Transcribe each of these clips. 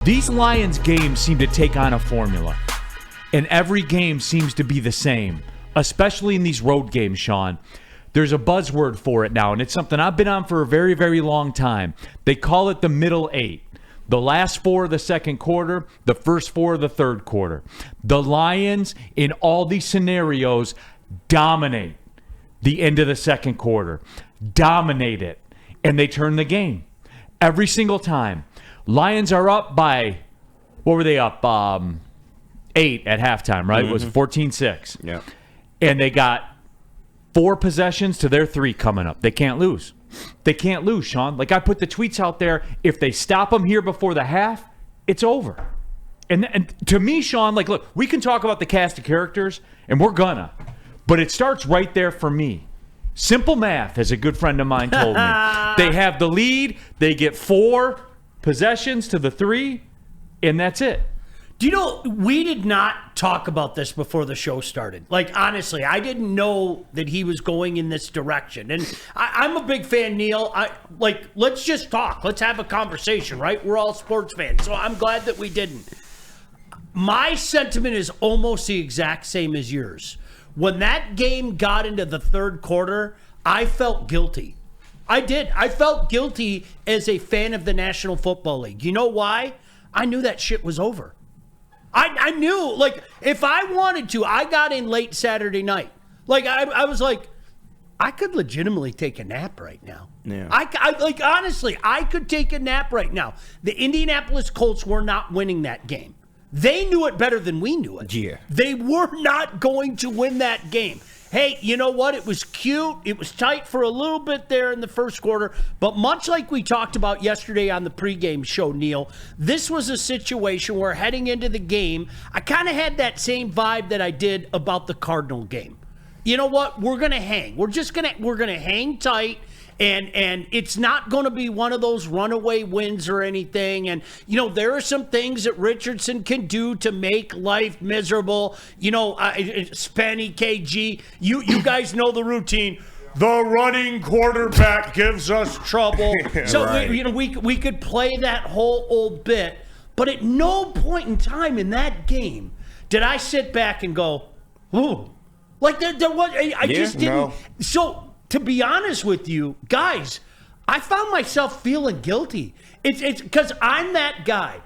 These Lions games seem to take on a formula, and every game seems to be the same, especially in these road games, Sean. There's a buzzword for it now, and it's something I've been on for a very, very long time. They call it the middle eight. The last four of the second quarter, the first four of the third quarter. The Lions, in all these scenarios, dominate the end of the second quarter. Dominate it, and they turn the game every single time. Lions are up by, what were they up? 8 at halftime, right? It was 14-6. Yeah. And they got 4 possessions to their 3 coming up. They can't lose. They can't lose, Sean. Like I put the tweets out there, if they stop them here before the half, it's over. And to me, Sean, like, look, we can talk about the cast of characters, and we're gonna. But it starts right there for me. Simple math, as a good friend of mine told me. They have the lead. They get 4 possessions to the 3, and that's it. Do you know, we did not talk about this before the show started. Like, honestly, I didn't know that he was going in this direction. And I'm a big fan, Neal. Let's just talk. Let's have a conversation, right? We're all sports fans, so I'm glad that we didn't. My sentiment is almost the exact same as yours. When that game got into the third quarter, I felt guilty. I did. I felt guilty as a fan of the National Football League. You know why? I knew that shit was over. I knew, like, if I wanted to, I got in late Saturday night. Like, I was like, I could legitimately take a nap right now. Yeah. Honestly, I could take a nap right now. The Indianapolis Colts were not winning that game. They knew it better than we knew it. Yeah. They were not going to win that game. Hey, you know what? It was cute. It was tight for a little bit there in the first quarter. But much like we talked about yesterday on the pregame show, Neal, this was a situation where heading into the game, I kind of had that same vibe that I did about the Cardinal game. You know what? We're going to hang. We're going to hang tight. And it's not going to be one of those runaway wins or anything. And, you know, there are some things that Richardson can do to make life miserable. You know, Spenny, KG, you guys know the routine. The running quarterback gives us trouble. So, right. we could play that whole old bit. But at no point in time in that game did I sit back and go, ooh. Like, there was, I just didn't. No. So, to be honest with you, guys, I found myself feeling guilty. It's because I'm that guy.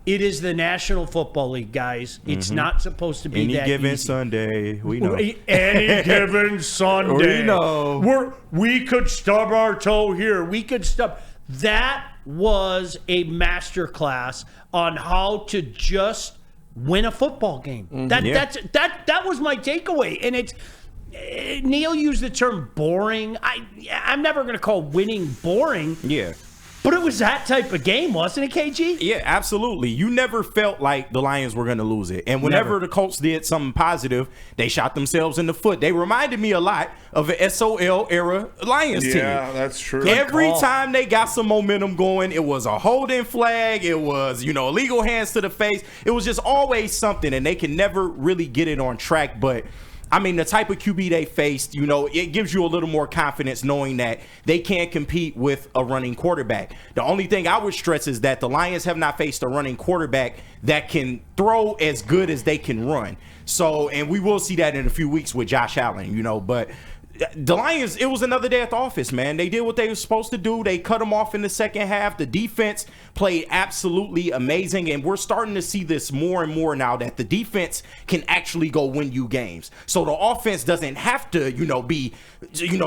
It is the National Football League, guys. It's not supposed to be Any that given easy. Sunday, we know. Any given Sunday. We know. We could stub our toe here. We could stub. That was a masterclass on how to just win a football game. That was my takeaway. And it's Neal used the term boring. I'm never going to call winning boring. Yeah. But it was that type of game, wasn't it, KG? Yeah, absolutely. You never felt like the Lions were going to lose it. And whenever the Colts did something positive, they shot themselves in the foot. They reminded me a lot of an SOL era Lions team. Yeah, that's true. Every time they got some momentum going, it was a holding flag. It was, illegal hands to the face. It was just always something, and they can never really get it on track. But I mean, the type of QB they faced, it gives you a little more confidence knowing that they can't compete with a running quarterback. The only thing I would stress is that the Lions have not faced a running quarterback that can throw as good as they can run. So, and we will see that in a few weeks with Josh Allen, but the Lions, it was another day at the office, man. They did what they were supposed to do. They cut them off in the second half. The defense played absolutely amazing, and we're starting to see this more and more now that the defense can actually go win you games. So the offense doesn't have to, be,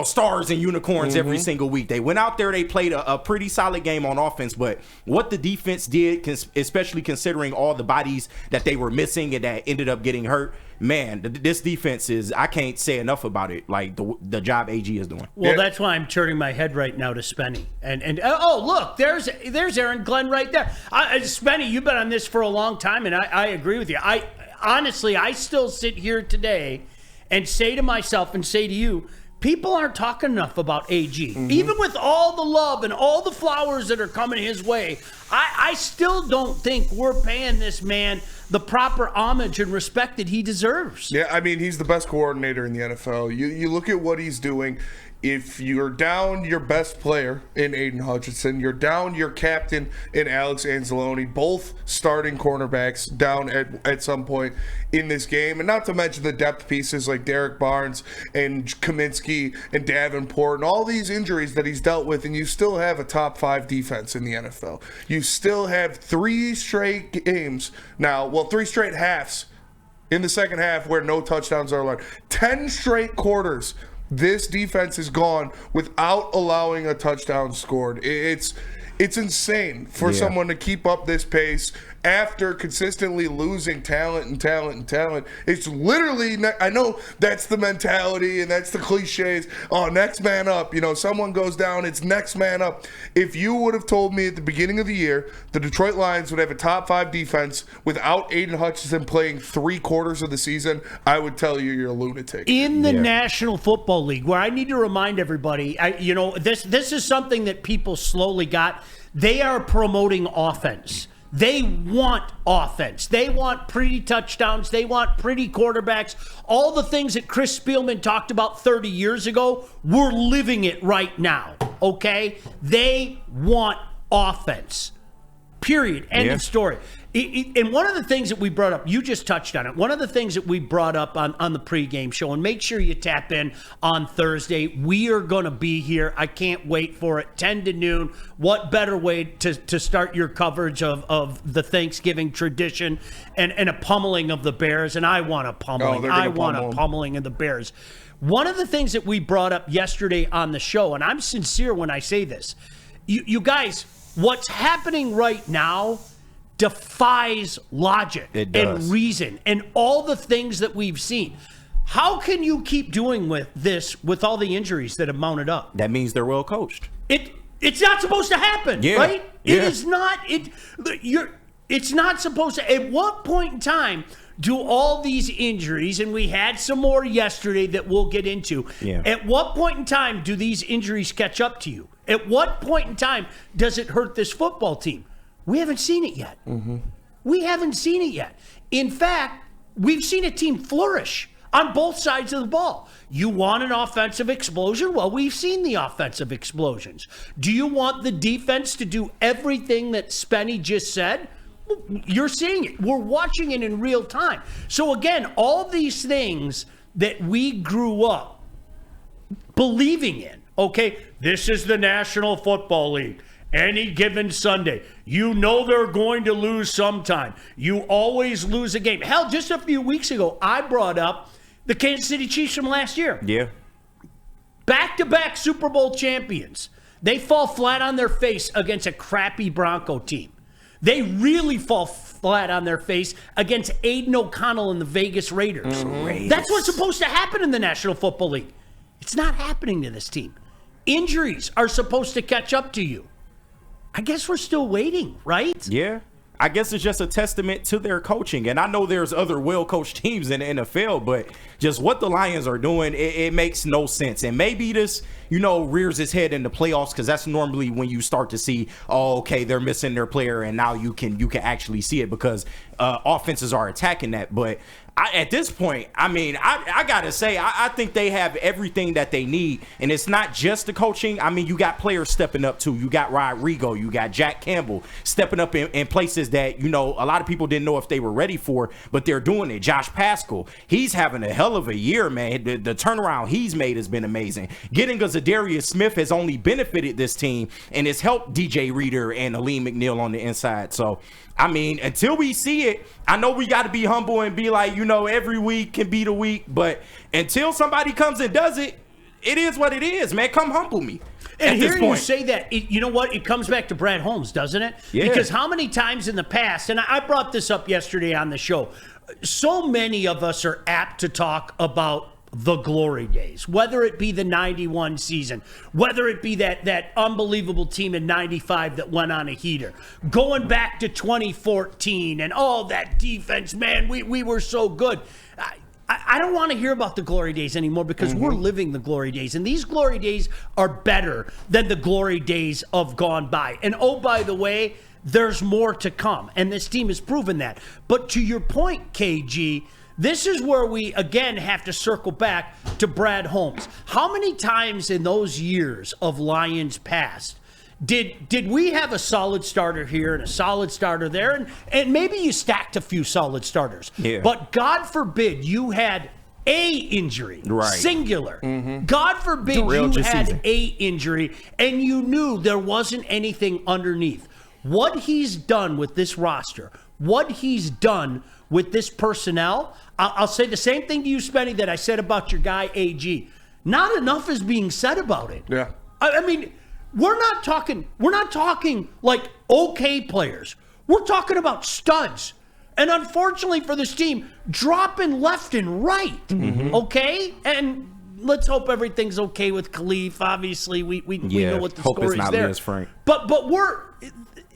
stars and unicorns every single week. They went out there, they played a pretty solid game on offense, but what the defense did, especially considering all the bodies that they were missing and that ended up getting hurt, man, this defense is, I can't say enough about it, like the job AG is doing. Well, that's why I'm turning my head right now to Spenny. And oh, look, there's Aaron Glenn right there. Spenny, you've been on this for a long time, and I agree with you. Honestly, I still sit here today and say to myself and say to you, people aren't talking enough about AG. Even with all the love and all the flowers that are coming his way, I still don't think we're paying this man the proper homage and respect that he deserves. Yeah, I mean, he's the best coordinator in the NFL. You look at what he's doing. if you're down your best player in Aiden Hutchinson, you're down your captain in Alex Anzalone, both starting cornerbacks down at some point in this game, and not to mention the depth pieces like Derek Barnes and Kaminsky and Davenport and all these injuries that he's dealt with, and you still have a top 5 defense in the NFL. You still have 3 straight games now, well, 3 straight halves in the second half where no touchdowns are allowed. 10 straight quarters this defense is gone without allowing a touchdown scored. It's insane for someone to keep up this pace after consistently losing talent. It's literally, I know that's the mentality and that's the cliches. Oh, next man up. Someone goes down, it's next man up. If you would have told me at the beginning of the year the Detroit Lions would have a top 5 defense without Aiden Hutchinson playing 3 quarters of the season, I would tell you you're a lunatic. In the National Football League, where I need to remind everybody, this is something that people slowly got. They are promoting offense. They want offense. They want pretty touchdowns. They want pretty quarterbacks. All the things that Chris Spielman talked about 30 years ago, we're living it right now, okay? They want offense. Period. End of story. And one of the things that we brought up, you just touched on it. One of the things that we brought up on the pregame show, and make sure you tap in on Thursday. We are going to be here. I can't wait for it. 10 to noon. What better way to start your coverage of the Thanksgiving tradition and a pummeling of the Bears? And I want a pummeling. I want a pummeling of the Bears. One of the things that we brought up yesterday on the show, and I'm sincere when I say this, you guys, what's happening right now defies logic and reason and all the things that we've seen. How can you keep doing with this with all the injuries that have mounted up? That means they're well coached. It's not supposed to happen, right? Yeah. It is not. It's not supposed to. At what point in time do all these injuries, and we had some more yesterday that we'll get into, at what point in time do these injuries catch up to you? At what point in time does it hurt this football team? We haven't seen it yet. We haven't seen it yet. In fact, we've seen a team flourish on both sides of the ball. You want an offensive explosion? Well, we've seen the offensive explosions. Do you want the defense to do everything that Spenny just said? You're seeing it. We're watching it in real time. So again, all these things that we grew up believing in, okay, this is the National Football League. Any given Sunday, you know they're going to lose sometime. You always lose a game. Hell, just a few weeks ago, I brought up the Kansas City Chiefs from last year. Yeah. Back-to-back Super Bowl champions. They fall flat on their face against a crappy Bronco team. They really fall flat on their face against Aiden O'Connell and the Vegas Raiders. That's what's supposed to happen in the National Football League. It's not happening to this team. Injuries are supposed to catch up to you. I guess we're still waiting, right? Yeah. I guess it's just a testament to their coaching. And I know there's other well-coached teams in the NFL, but just what the Lions are doing, it makes no sense. And maybe this, rears its head in the playoffs, because that's normally when you start to see, okay, they're missing their player, and now you can actually see it because offenses are attacking that. But at this point, I got to say, I think they have everything that they need. And it's not just the coaching. You got players stepping up, too. You got Rodrigo. You got Jack Campbell stepping up in places that, a lot of people didn't know if they were ready for, but they're doing it. Josh Pascal, he's having a hell of a year, man. The turnaround he's made has been amazing. Getting a Zadarius Smith has only benefited this team, and it's helped DJ Reader and Aleem McNeil on the inside. So, until we see it, I know we got to be humble and be like, every week can be the week. But until somebody comes and does it, it is what it is, man. Come humble me. And hearing you say that, you know what? It comes back to Brad Holmes, doesn't it? Yeah. Because how many times in the past, and I brought this up yesterday on the show, so many of us are apt to talk about the glory days, whether it be the 91 season, whether it be that unbelievable team in 95 that went on a heater, going back to 2014 and that defense, man, we were so good. I don't want to hear about the glory days anymore because we're living the glory days, and these glory days are better than the glory days of gone by. And by the way, there's more to come, and this team has proven that. But to your point, KG, this is where we, again, have to circle back to Brad Holmes. How many times in those years of Lions past did we have a solid starter here and a solid starter there? And maybe you stacked a few solid starters. Yeah. But God forbid you had a injury, right. Singular. God forbid you had a injury and you knew there wasn't anything underneath. What he's done with this roster, what he's done with this personnel, I'll say the same thing to you, Spenny, that I said about your guy, AG. Not enough is being said about it. Yeah. I mean, we're not talking like okay players. We're talking about studs. And unfortunately for this team, dropping left and right. Okay? And let's hope everything's okay with Khalif. Obviously, we know what the score is there. Frank. But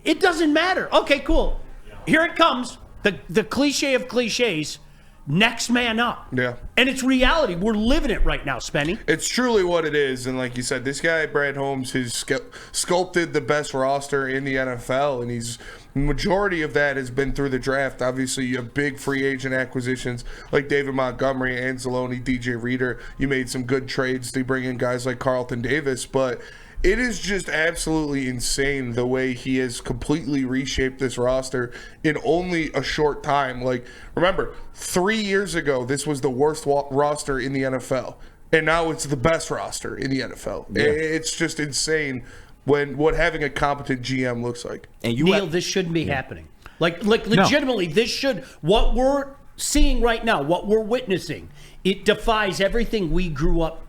it doesn't matter. Okay, cool. Here it comes. The cliche of cliches. Next man up. Yeah. And it's reality. We're living it right now, Spenny. It's truly what it is. And like you said, this guy, Brad Holmes, has sculpted the best roster in the NFL. And majority of that has been through the draft. Obviously, you have big free agent acquisitions like David Montgomery, Anzalone, DJ Reader. You made some good trades to bring in guys like Carlton Davis. But it is just absolutely insane the way he has completely reshaped this roster in only a short time. Like, remember, 3 years ago, this was the worst roster in the NFL. And now it's the best roster in the NFL. Yeah. It's just insane what having a competent GM looks like. And Neal, this shouldn't be happening. Like legitimately, this should, what we're seeing right now, what we're witnessing, it defies everything we grew up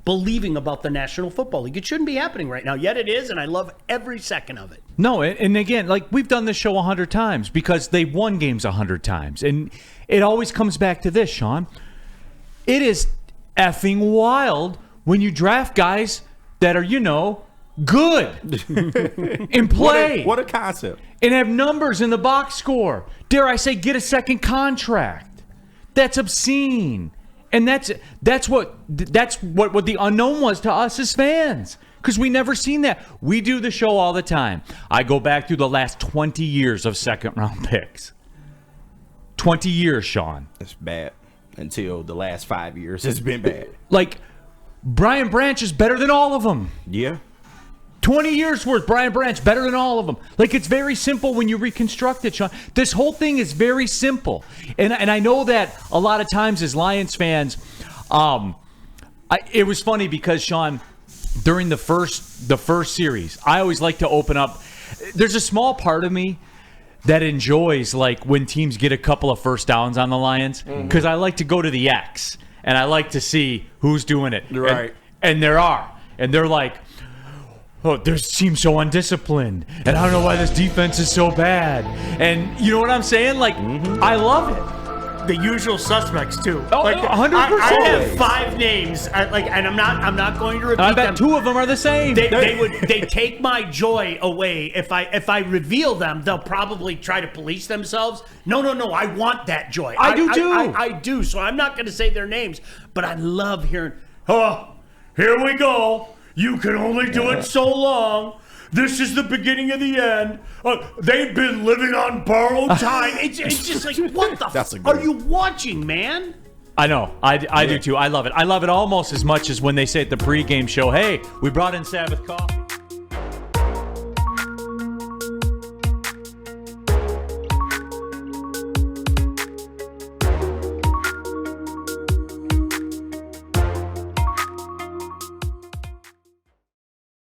believing about the National Football League. It shouldn't be happening right now, yet it is, and I love every second of it. No, and again, like we've done this show 100 times because they've won games 100 times, and it always comes back to this, Sean. It is effing wild when you draft guys that are, good and play. What a concept. And have numbers in the box score. Dare I say, get a second contract. That's obscene. And that's what the unknown was to us as fans, because we never seen that. We do the show all the time. I go back through the last 20 years of second-round picks. 20 years, Sean. It's bad. Until the last 5 years, it's been bad. Like, Brian Branch is better than all of them. Yeah. 20 years worth, Brian Branch, better than all of them. Like, it's very simple when you reconstruct it, Sean. This whole thing is very simple. And I know that a lot of times as Lions fans, it was funny because, Sean, during the first series, I always like to open up. There's a small part of me that enjoys, like, when teams get a couple of first downs on the Lions, because I like to go to the X, and I like to see who's doing it. Right. And there are. And they're like, oh, this team's so undisciplined, and I don't know why this defense is so bad. And you know what I'm saying? Like, I love it. The usual suspects too. Oh, like, 100%. I have 5 names, and I'm not going to repeat them. I bet 2 of them are the same. They take my joy away if I reveal them. They'll probably try to police themselves. No. I want that joy. I do too. I do. So I'm not going to say their names, but I love hearing. Oh, here we go. You can only do it so long. This is the beginning of the end. They've been living on borrowed time. It's just like, what the f*** are you watching, man? I know. I do too. I love it. I love it almost as much as when they say at the pregame show, hey, we brought in Sabbath coffee.